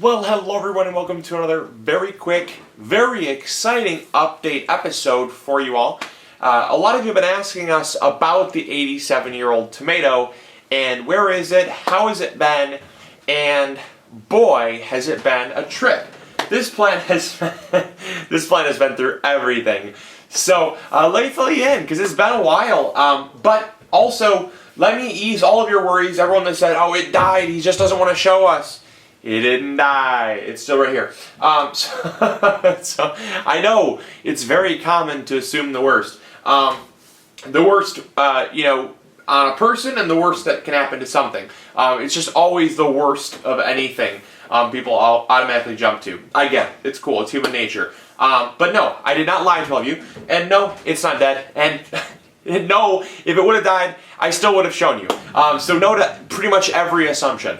Well, hello everyone and welcome to another very quick, very exciting update episode for you all. A lot of you have been asking us about the 87-year-old tomato and where is it, how has it been, and boy has it been a trip. This plant has been through everything. So let me fill you in because it's been a while, but also let me ease all of your worries. Everyone that said, oh, it died, he just doesn't want to show us. It didn't die. It's still right here. So I know it's very common to assume the worst. The worst, on a person, and the worst that can happen to something. It's just always the worst of anything. People all automatically jump to. I get it. It's cool. It's human nature. But no, I did not lie to all of you. And no, it's not dead. And no, if it would have died, I still would have shown you. So no to pretty much every assumption.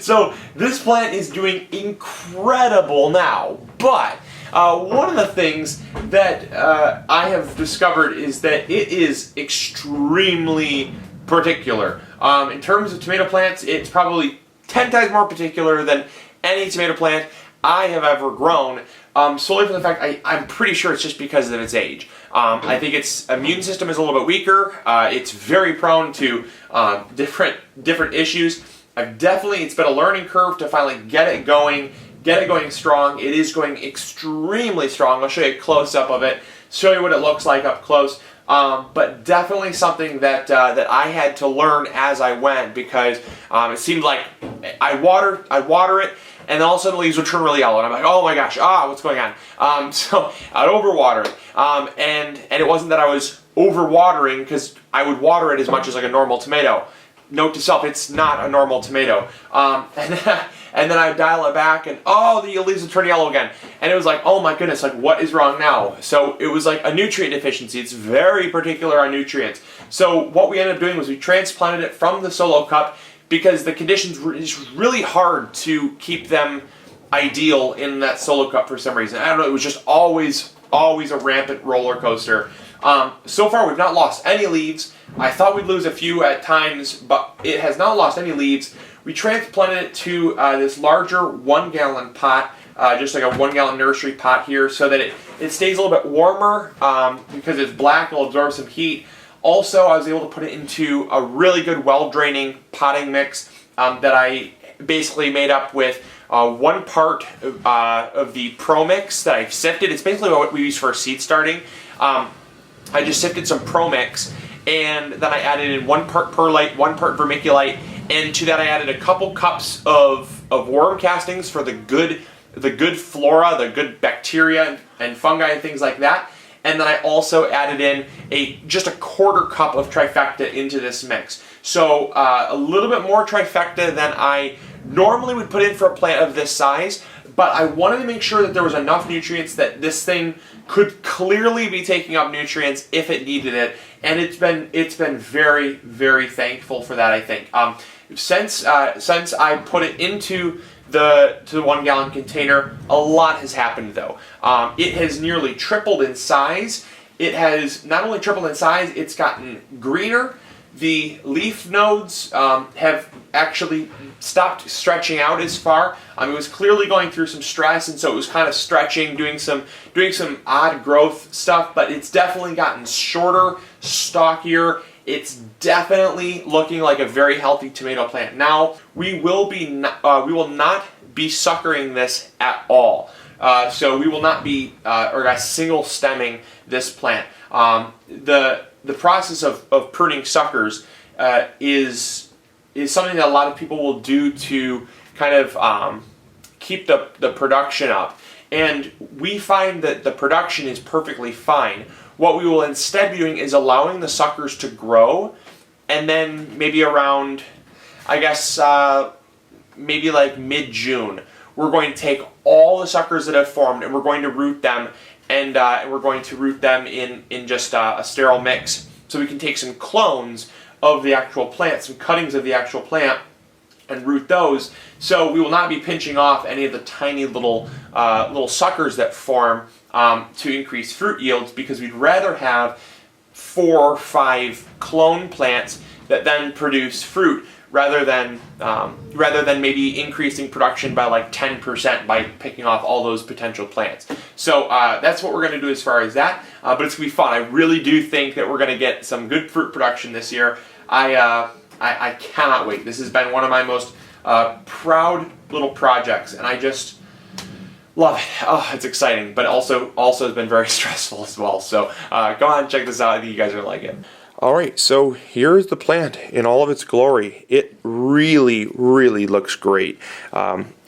So this plant is doing incredible now, but one of the things that I have discovered is that it is extremely particular. In terms of tomato plants, it's probably 10 times more particular than any tomato plant I have ever grown, solely for the fact I'm pretty sure it's just because of its age. I think its immune system is a little bit weaker. It's very prone to different issues. It's been a learning curve to finally get it going strong. It is going extremely strong. I'll show you a close-up of it, show you what it looks like up close. But definitely something that I had to learn as I went, because it seemed like I'd water it, and all of a sudden the leaves would turn really yellow, and I'm like, oh my gosh, what's going on? So I'd overwater it, and it wasn't that I was overwatering, because I would water it as much as like a normal tomato. Note to self, it's not a normal tomato. And then I dial it back and the leaves would turn yellow again. And it was like, oh my goodness, like what is wrong now? So it was like a nutrient deficiency. It's very particular on nutrients. So what we ended up doing was we transplanted it from the solo cup because the conditions were just really hard to keep them ideal in that solo cup for some reason. I don't know, it was just always a rampant roller coaster. So far we've not lost any leaves. I thought we'd lose a few at times, but it has not lost any leaves. We transplanted it to this larger 1-gallon pot, just like a 1-gallon nursery pot here, so that it stays a little bit warmer because it's black, it'll absorb some heat. Also, I was able to put it into a really good well-draining potting mix that I basically made up with 1 part of the Pro Mix that I've sifted. It's basically what we use for seed starting. I just sifted some Pro Mix, and then I added in 1 part perlite, 1 part vermiculite, and to that I added a couple cups of worm castings for the good flora, the good bacteria and fungi and things like that. And then I also added in just a 1/4 cup of trifecta into this mix. So a little bit more trifecta than I normally would put in for a plant of this size, but I wanted to make sure that there was enough nutrients that this thing could clearly be taking up nutrients if it needed it, and it's been very, very thankful for that, I think. Since I put it into the 1-gallon container, a lot has happened though. It has nearly tripled in size. It has not only tripled in size, it's gotten greener. The leaf nodes have actually stopped stretching out as far. It was clearly going through some stress, and so it was kind of stretching, doing some odd growth stuff, but it's definitely gotten shorter, stockier. It's definitely looking like a very healthy tomato plant. Now, we will not be suckering this at all. So we will not be single stemming this plant. The process of pruning suckers is something that a lot of people will do to kind of keep the production up. And we find that the production is perfectly fine. What we will instead be doing is allowing the suckers to grow, and then maybe around, I guess, maybe like mid-June, we're going to take all the suckers that have formed and we're going to root them, and we're going to root them in just a sterile mix, so we can take some clones of the actual plant, some cuttings of the actual plant, and root those. So we will not be pinching off any of the tiny little suckers that form to increase fruit yields, because we'd rather have 4 or 5 clone plants that then produce fruit rather than maybe increasing production by like 10% by picking off all those potential plants. So that's what we're going to do as far as that. But it's going to be fun. I really do think that we're going to get some good fruit production this year. I cannot wait. This has been one of my most proud little projects, and I just love it. Oh, it's exciting, but also has been very stressful as well. So go on and check this out. I think you guys are going to like it. Alright, so here's the plant in all of its glory. It really, really looks great.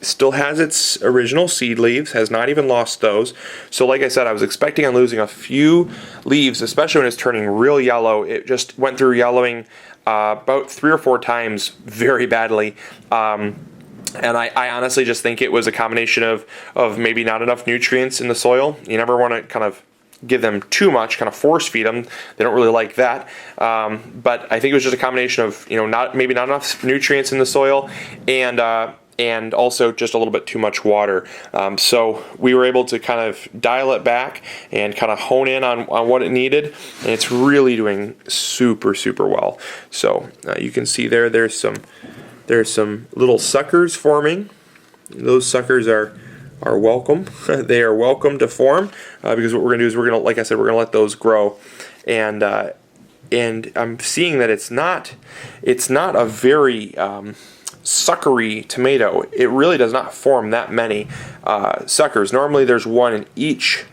Still has its original seed leaves, has not even lost those. So like I said, I was expecting on losing a few leaves, especially when it's turning real yellow. It just went through yellowing about 3 or 4 times very badly. And I honestly just think it was a combination of maybe not enough nutrients in the soil. You never want to kind of give them too much, kind of force feed them. They don't really like that. But I think it was just a combination of, maybe not enough nutrients in the soil, and also just a little bit too much water. So we were able to kind of dial it back and kind of hone in on what it needed, and it's really doing super, super well. So you can see there's some little suckers forming. Those suckers are welcome. They are welcome to form because what we're going to do is like I said, we're going to let those grow, and I'm seeing that it's not a very suckery tomato. It really does not form that many suckers. Normally there's one in each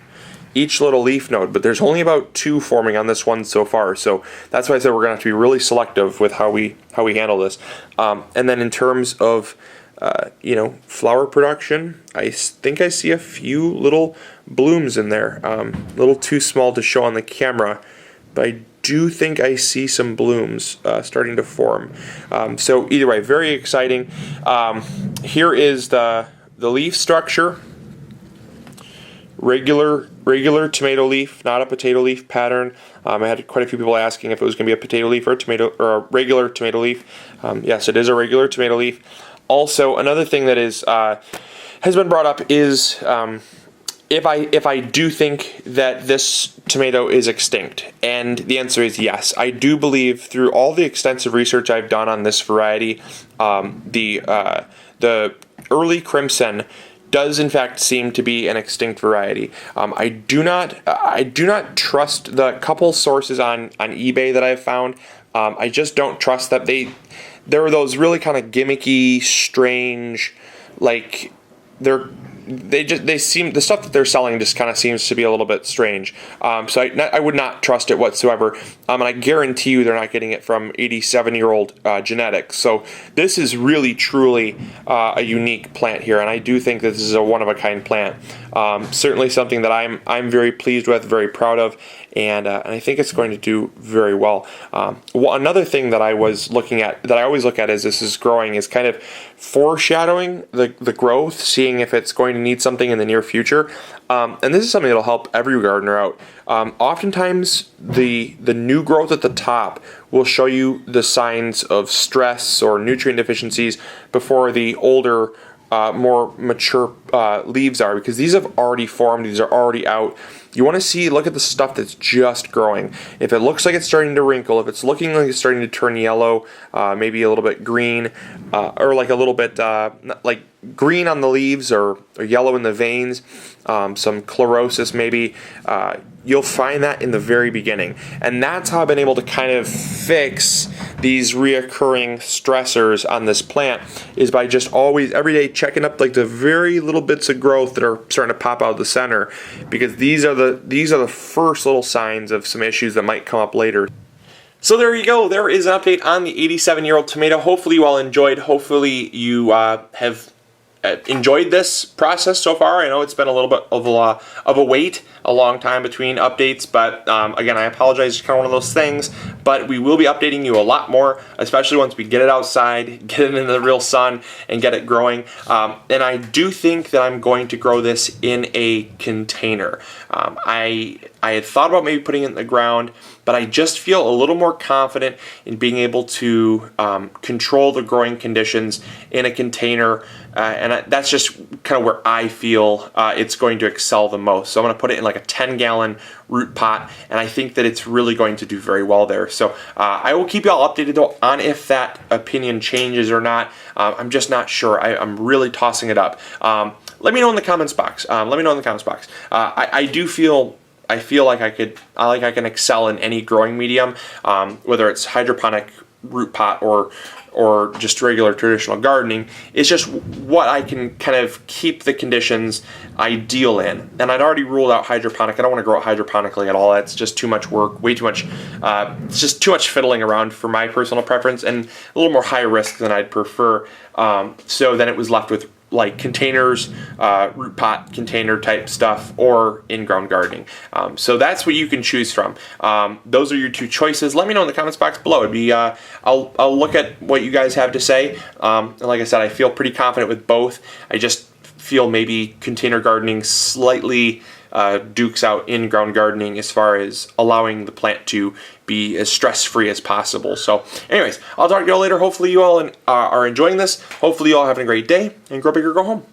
little leaf node, but there's only about 2 forming on this one so far. So that's why I said we're going to have to be really selective with how we handle this. And then in terms of flower production, I think I see a few little blooms in there. A little too small to show on the camera, but I do think I see some blooms starting to form. So either way, very exciting. Here is the leaf structure. Regular tomato leaf, not a potato leaf pattern. I had quite a few people asking if it was going to be a potato leaf or a regular tomato leaf. Yes, it is a regular tomato leaf. Also, another thing that has been brought up is if I do think that this tomato is extinct, and the answer is yes. I do believe through all the extensive research I've done on this variety, the early crimson does in fact seem to be an extinct variety. I do not trust the couple sources on eBay that I've found. I just don't trust that there are those really kind of gimmicky, strange, like they seem, the stuff that they're selling just kind of seems to be a little bit strange. So I would not trust it whatsoever. And I guarantee you they're not getting it from 87-year-old genetics. So this is really, truly a unique plant here, and I do think that this is a one-of-a-kind plant. Certainly something that I'm very pleased with, very proud of, and I think it's going to do very well. Another thing that I was looking at, that I always look at as this is growing, is kind of foreshadowing the growth, seeing if it's going to need something in the near future. And this is something that'll help every gardener out. Oftentimes, the new growth at the top will show you the signs of stress or nutrient deficiencies before the older, more mature leaves are, because these have already formed, these are already out. You want to look at the stuff that's just growing. If it looks like it's starting to wrinkle, if it's looking like it's starting to turn yellow, maybe a little bit green, or like a little bit like green on the leaves or yellow in the veins, some chlorosis maybe, you'll find that in the very beginning. And that's how I've been able to kind of fix these reoccurring stressors on this plant, is by just always, every day, checking up like the very little bits of growth that are starting to pop out of the center, because these are the first little signs of some issues that might come up later. So there you go. There is an update on the 87-year-old tomato. Hopefully you all enjoyed. Hopefully you have enjoyed this process so far. I know it's been a little bit of a wait, a long time between updates, but again, I apologize. It's kind of one of those things, but we will be updating you a lot more, especially once we get it outside, get it in the real sun, and get it growing. And I do think that I'm going to grow this in a container. I had thought about maybe putting it in the ground, but I just feel a little more confident in being able to control the growing conditions in a container, that's just kind of where I feel it's going to excel the most. So I'm going to put it in like a 10-gallon root pot, and I think that it's really going to do very well there. So I will keep you all updated though on if that opinion changes or not. I'm just not sure. I'm really tossing it up. Let me know in the comments box. I do feel like I can excel in any growing medium, whether it's hydroponic, root pot, or just regular traditional gardening. It's just what I can kind of keep the conditions ideal in. And I'd already ruled out hydroponic. I don't want to grow it hydroponically at all. That's just too much work, way too much. It's just too much fiddling around for my personal preference, and a little more high risk than I'd prefer. So then it was left with like containers, root pot container type stuff, or in-ground gardening. So that's what you can choose from. Those are your two choices. Let me know in the comments box below. It'd be I'll look at what you guys have to say. And like I said, I feel pretty confident with both. I just feel maybe container gardening slightly dukes out in-ground gardening as far as allowing the plant to be as stress-free as possible. So anyways, I'll talk to you all later. Hopefully you all are enjoying this. Hopefully you all having a great day, and grow big or go home.